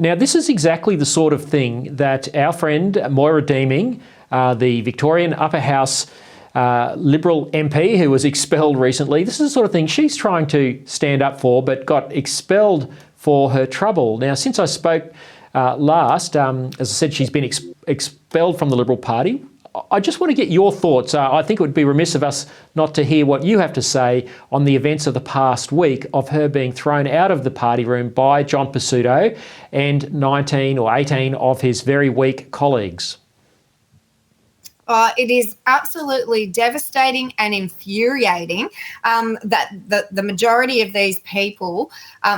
Now, this is exactly the sort of thing that our friend Moira Deeming, the Victorian Upper House Liberal MP who was expelled recently, this is the sort of thing she's trying to stand up for but got expelled for her trouble. Now, since I spoke last, as I said, she's been expelled from the Liberal Party. I just want to get your thoughts. I think it would be remiss of us not to hear what you have to say on the events of the past week of her being thrown out of the party room by John Pesutto and 19 or 18 of his very weak colleagues. It is absolutely devastating and infuriating that the majority of these people,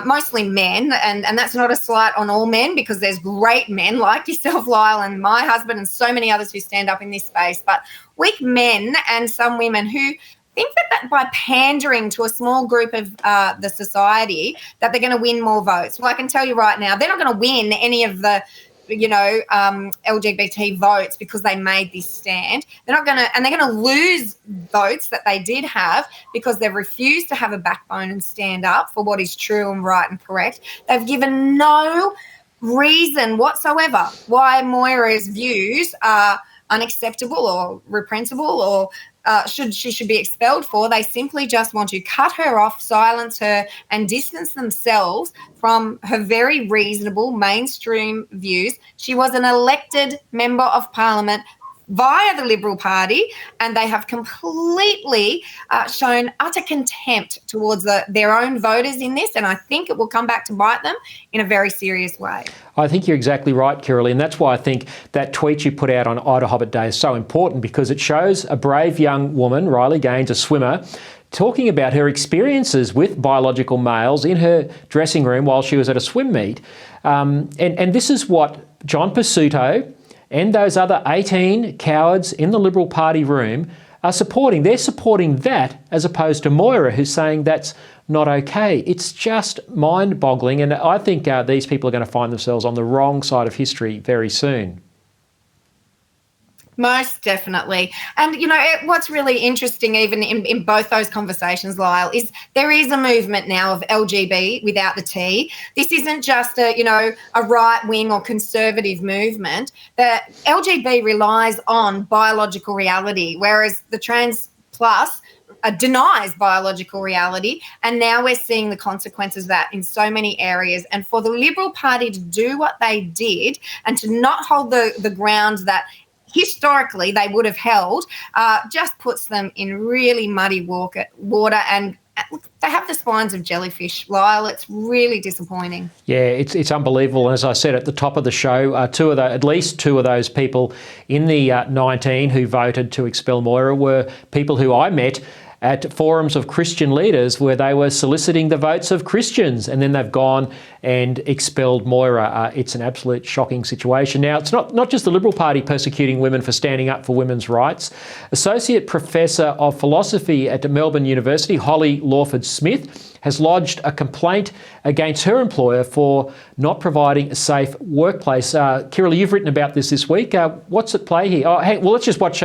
mostly men, and that's not a slight on all men because there's great men like yourself, Lyle, and my husband and so many others who stand up in this space, but weak men and some women who think that by pandering to a small group of the society that they're going to win more votes. Well, I can tell you right now, they're not going to win any of the LGBT votes because they made this stand. They're not going to, and they're going to lose votes that they did have because they've refused to have a backbone and stand up for what is true and right and correct. They've given no reason whatsoever why Moira's views are unacceptable or reprehensible or she should be expelled for. They simply just want to cut her off, silence her, and distance themselves from her very reasonable mainstream views. She was an elected member of Parliament via the Liberal Party, and they have completely shown utter contempt towards their own voters in this, and I think it will come back to bite them in a very serious way. I think you're exactly right, Kirralie, and that's why I think that tweet you put out on Ida Hobbit Day is so important, because it shows a brave young woman, Riley Gaines, a swimmer, talking about her experiences with biological males in her dressing room while she was at a swim meet. And this is what John Pesutto and those other 18 cowards in the Liberal Party room are supporting. They're supporting that as opposed to Moira, who's saying that's not okay. It's just mind-boggling, and I think these people are going to find themselves on the wrong side of history very soon. Most definitely. And, what's really interesting even in both those conversations, Lyle, is there is a movement now of LGB without the T. This isn't just a right-wing or conservative movement. The LGB relies on biological reality, whereas the trans plus denies biological reality, and now we're seeing the consequences of that in so many areas. And for the Liberal Party to do what they did and to not hold the ground that historically they would have held, just puts them in really muddy water, and they have the spines of jellyfish, Lyle. It's really disappointing. Yeah, it's unbelievable. And as I said at the top of the show, at least two of those people in the 19 who voted to expel Moira were people who I met at forums of Christian leaders where they were soliciting the votes of Christians, and then they've gone and expelled Moira. It's an absolute shocking situation. Now, it's not just the Liberal Party persecuting women for standing up for women's rights. Associate Professor of Philosophy at Melbourne University, Holly Lawford-Smith, has lodged a complaint against her employer for not providing a safe workplace. Kirralie, you've written about this week. What's at play here? Let's just watch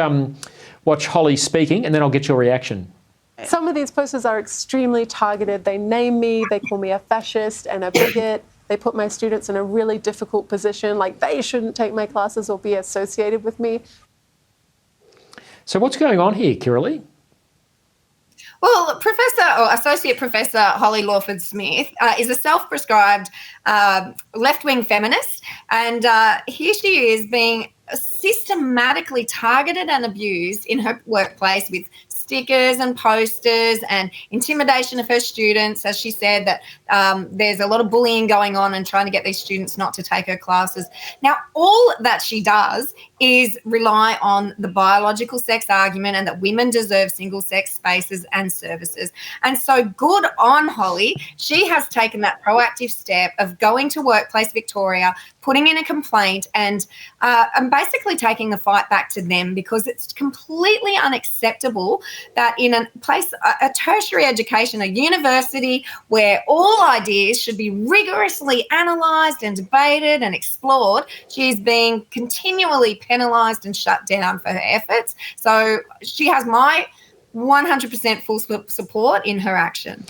Holly speaking, and then I'll get your reaction. Some of these posters are extremely targeted. They name me, they call me a fascist and a bigot. They put my students in a really difficult position, like they shouldn't take my classes or be associated with me. So what's going on here, Kirralie? Well, Associate Professor Holly Lawford-Smith is a self-prescribed left-wing feminist, and here she is being systematically targeted and abused in her workplace with stickers and posters and intimidation of her students. As she said, that there's a lot of bullying going on and trying to get these students not to take her classes. Now, all that she does is rely on the biological sex argument and that women deserve single-sex spaces and services. And so good on Holly. She has taken that proactive step of going to Workplace Victoria, putting in a complaint, and basically taking the fight back to them, because it's completely unacceptable that in a place, a tertiary education, a university where all ideas should be rigorously analysed and debated and explored, she is being continually penalised and shut down for her efforts. So she has my 100% full support in her action.